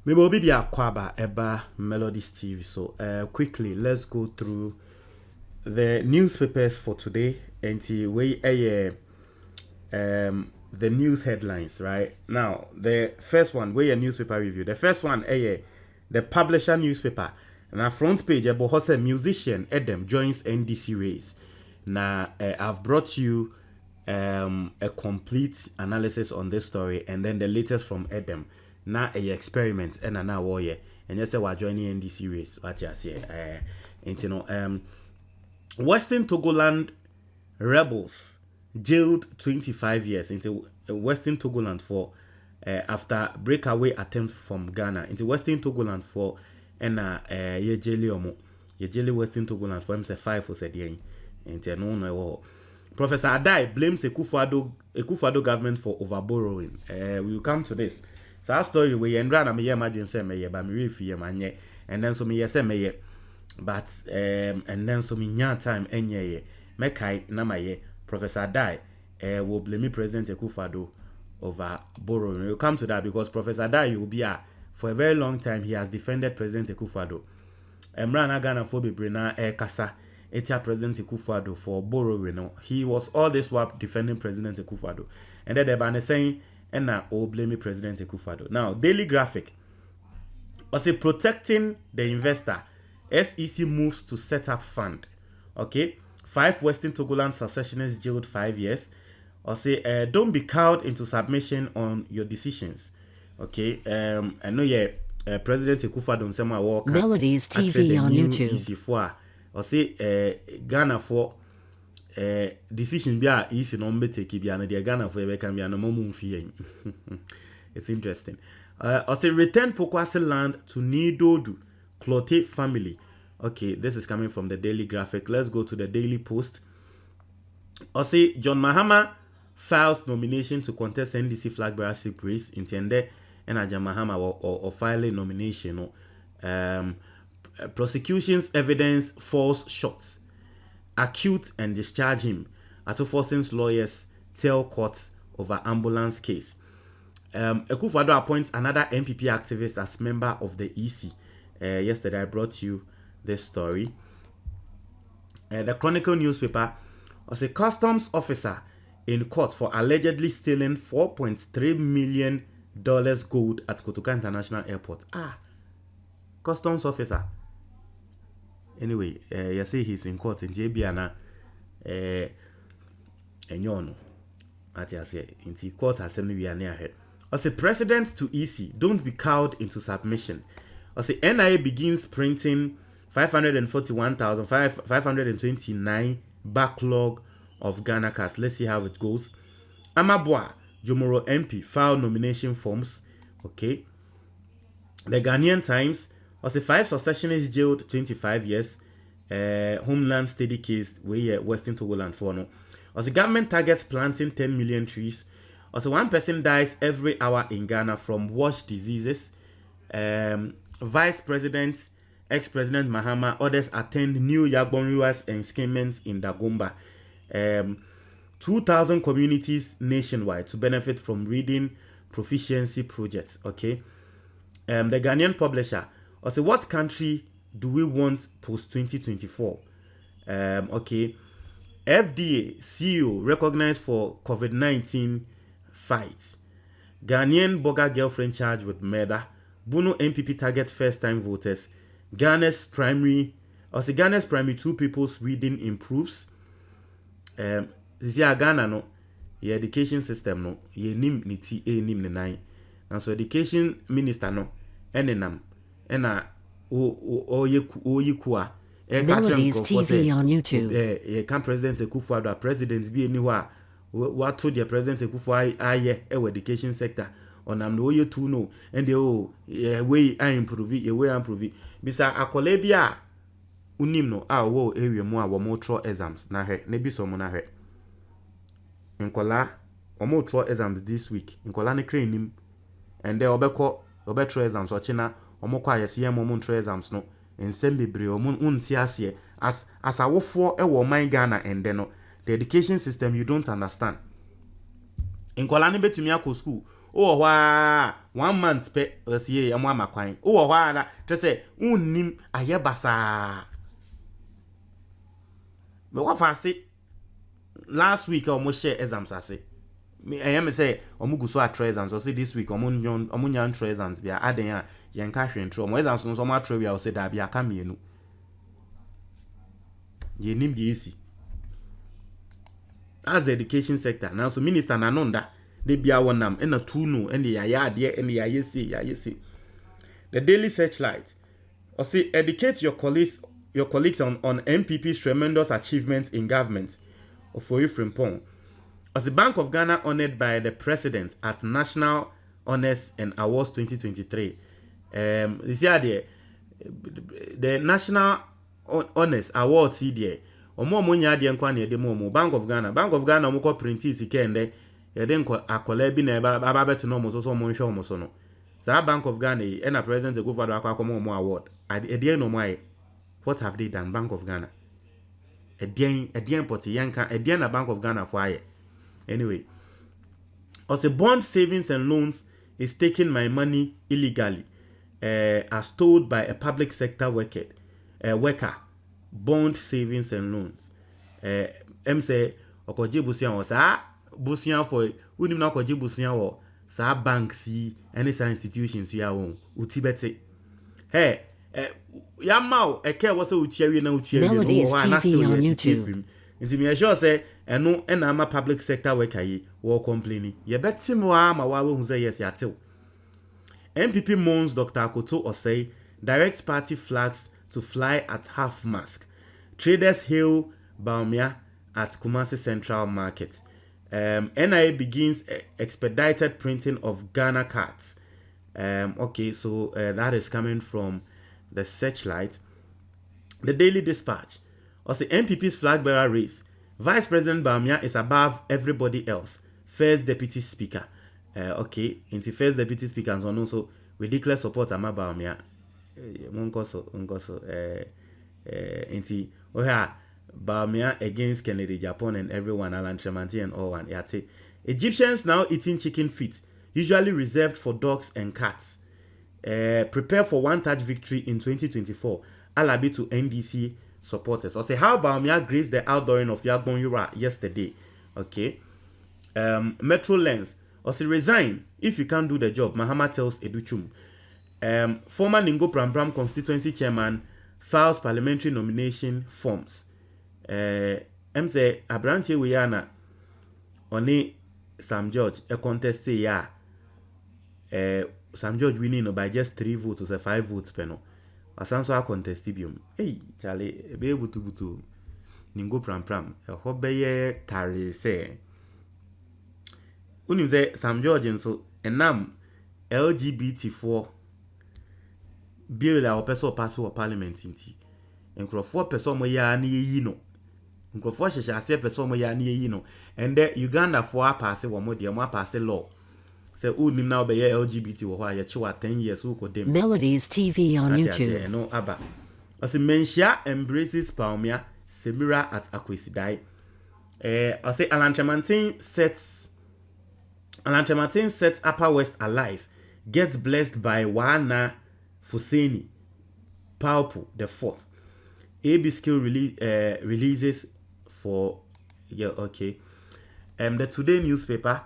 Me will be Kwaba Eba Melodies TV. So quickly, let's go through the newspapers for today and see where the news headlines. Right now, the first one where a newspaper review. The first one the publisher newspaper. Now front page about how musician Edem joins NDC race. Now I've brought you a complete analysis on this story and then the latest from Edem. Now a experiment and now warrior and yes we're joining NDC race. What you say? You know Western Togoland rebels jailed 25 years into Western Togoland for after breakaway attempt from Ghana into Western Togoland for and ye jelly Western Togoland for him say 5 for said yen into no Professor Addo blames Akufo Addo government for overborrowing. We will come to this. So our story we end run me imagine say me but me refi manye and then so me say me but and then so me nya time enye me kai na maye Professor Addo will blame President Akufo Addo over borrowing. We'll come to that because Professor Addo will be for a very long time he has defended President Akufo Addo. Emra Ghana for Brina Kasa etia President Akufo Addo for borrowing. No, he was all this while defending President Akufo Addo, and then the ban saying and now blame President Akufo Addo. Now Daily Graphic was protecting the investor. SEC moves to set up fund. Okay, 5 Western Togoland successionists jailed 5 years. Or say don't be cowed into submission on your decisions. Okay, I know President Akufo Addo nsema walk Melodies TV on YouTube. Easy for or say Ghana for decision be easy no be take be an Ghana for e can be an momum fee. It's interesting. Or say return Pokwase land to Nidodu Clote family. Okay, this is coming from the Daily Graphic. Let's go to the Daily Post. Or say John Mahama files nomination to contest NDC flagbearer race intended and John Mahama or filing nomination. Prosecution's evidence falls short. Acute and discharge him. Atoforsen's lawyers tell courts over ambulance case. Akufo Addo appoints another MPP activist as member of the EC. Yesterday I brought you this story. The Chronicle newspaper was a customs officer in court for allegedly stealing $4.3 million gold at Kotoka International Airport. Customs officer. Anyway, you see he's in court in JBana. Enyono. At you say, in the court assembly we are near here. As a president to EC, don't be cowed into submission. As the NIA begins printing 541,529 backlog of Ghana cards. Let's see how it goes. Amabwa Jomoro MP filed nomination forms. Okay. The Ghanaian Times was a 5 successionists jailed 25 years. Homeland steady case where Western Togoland for no. Was the government targets planting 10 million trees. Also, 1 person dies every hour in Ghana from wash diseases. Vice President, ex-President Mahama, others attend new Yagbonruas and encampments in Dagomba. 2,000 communities nationwide to benefit from reading proficiency projects. Okay. The Ghanaian publisher also, what country do we want post 2024? Okay. FDA CEO recognized for COVID-19 fights. Ghanaian burger girlfriend charged with murder. Bono MPP target first-time voters. Ghana's primary 2 people's reading improves. This year Ghana no, your education system no, ye nim ni ti nim ni nine. And so education minister no, enenam, ena o ye kuwa. Melodies TV on YouTube. Ye can President Akufo Addo president be anywhere. What told the President Akufo aye education sector. Onam no ye too no, and the way I improve it, way I improve it. Bisa akolebia unim no wo area mu a wo mo tro exams na he na bi so mo na he nkola wo mo tro exams this week nkola ne kra nim and then obetro exams o china wo mo kwa yesi mo mo tro exams no ensem bebre wo mo unti ase as awofo e wo man Ghana and then no the education system you don't understand nkola ne betumi akọ school Oh, why 1 month pe was ye and 1 makwan. Oh, why just say unim ayabasa. But what I say last week I almost share exams I say. Me I am say omugu so atre exams so say this week omunyan tre exams bia aden a yen ka hwentro mo exams no so mo atre bia o say da bia ka mienu ye nim the easy as the education sector now so minister na nonda de bia wonam e na tunu e ya ya ade e ya yesi the daily searchlight or say educate your colleagues on MPP's tremendous achievements in government of Frimpong. As the Bank of Ghana honored by the president at National Honors and Awards 2023. This year the National Honors Awards here. Omo nya de nkwa na de mo Bank of Ghana mo ko printi sika ende ye de akola bi na ba beto no mo so mo nhwe mo so no. Sa Bank of Ghana e na president Akufo Addo akwa mo award. Ade no mo aye. What have they done, Bank of Ghana? Edien poti yanka edien na Bank of Ghana for aye. Anyway, also bond savings and loans is taking my money illegally, as told by a public sector worker. Bond savings and loans. Say okoji busian was busian for unim na okoji busian wo sa banks any sa institutions ya won utibete. Hey, yamau eke was uchiawi na uchiawi Melodies TV on YouTube. Nti me sure say eno na ama public sector worker yi wo complaining ye betim wa ma wa hu say yes yatil. MPP moans Dr. Akoto Osei directs party flags to fly at half mast. Traders hail Baumia at Kumasi Central Market. NIA begins expedited printing of Ghana cards. Okay, so that is coming from the Searchlight. The Daily Dispatch. Also, MPP's flag bearer race. Vice President Baumia is above everybody else. First Deputy Speaker. Okay, into First Deputy Speaker and also we declare support ama Baumia. Unkoso. Into Baumia against Kennedy Japan and everyone, Alan Tremanti and all one. Egyptians now eating chicken feet, usually reserved for dogs and cats. Prepare for one-touch victory in 2024. Alabi to NDC supporters. I say how Baumia graced the outdooring of Yagbon Yura yesterday. Okay. Metro Lens. I say resign if you can't do the job. Mahama tells Educhum. Former Ningo Pram constituency chairman files parliamentary nomination forms. Say Abranche Wiana Oni Sam George a contest ya. Sam George winning by just 3 votes or 5 votes peno. Asanso a contestibium. Hey, Charlie, be able to Ningo Pram. A hobby tari say. Unim say Sam George and so enam LGBT4 bill la opeso pass or parliament inti. Nkrofo person mo ya na yi no. Nkrofo hyehyɛ ase person mo ya na yi no. And the Uganda for pass wo mo de mo pass law. Say unim na obey LGBT wo ho a ye chewa 10 years wo ko dem. Melodies TV on YouTube. No aba. As Menshia embraces Baumia Semira at Akwesidai. I say Alan Tremantin sets Upper West alive. Gets blessed by Wana Fuseni Paupu the 4th. AB skill releases for okay. The Today newspaper.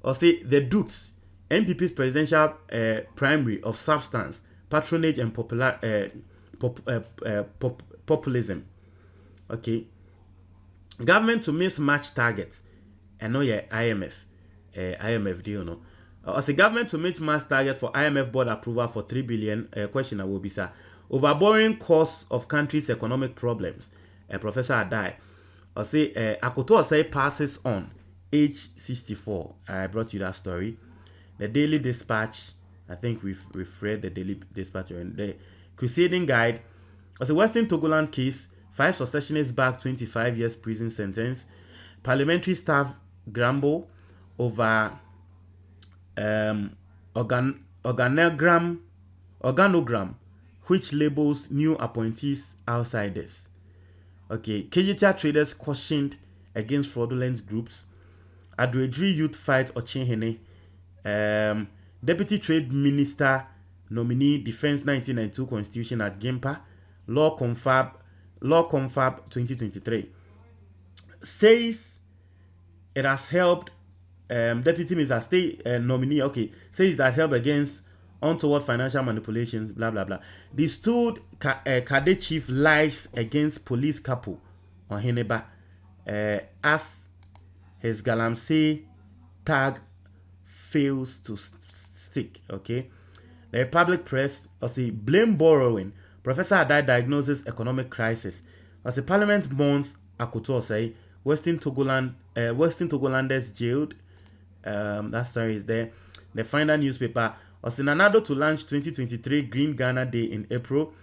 I say the Dukes MPP's presidential primary of substance, patronage and populism. Okay. Government to mismatch targets. I know your IMF. IMF deal no. As a government to meet mass target for IMF board approval for 3 billion. Question I will be sir. Overborrowing cause of country's economic problems. Professor Adai. I say Akoto say passes on age 64. I brought you that story. The Daily Dispatch. I think we've read the Daily Dispatch and the Crusading Guide. As a Western Togoland case, 5 successionists back 25 years prison sentence. Parliamentary staff grumble over organogram which labels new appointees outsiders. Okay, Kejita traders cautioned against fraudulent groups. Adredri youth fight Ochenhene Deputy Trade Minister nominee Defense 1992 Constitution at Gimpa, Law Confab 2023. Says it has helped Deputy Minister State nominee, says that help against untoward financial manipulations, blah blah blah. The stood Kade chief lies against police couple on Heneba as his galamsey tag fails to stick. Okay, the Republic Press blame borrowing. Professor Addo diagnoses economic crisis. Parliament mourns Akuto say Western Togolanders jailed. That story is there. The final newspaper Nanado to launch 2023 Green Ghana Day in April.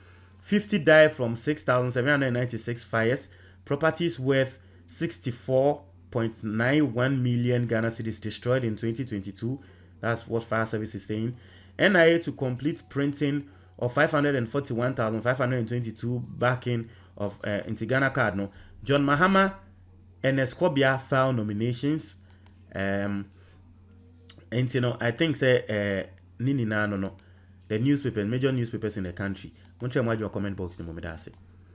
50 died from 6,796 fires. Properties worth 64.91 million Ghana cedis destroyed in 2022. That's what Fire Service is saying. NIA to complete printing of 541,522 backing of Ghana card. No, John Mahama and Escobia file nominations. And I think say the newspaper, major newspapers in the country. Won't you imagine your comment box in the moment?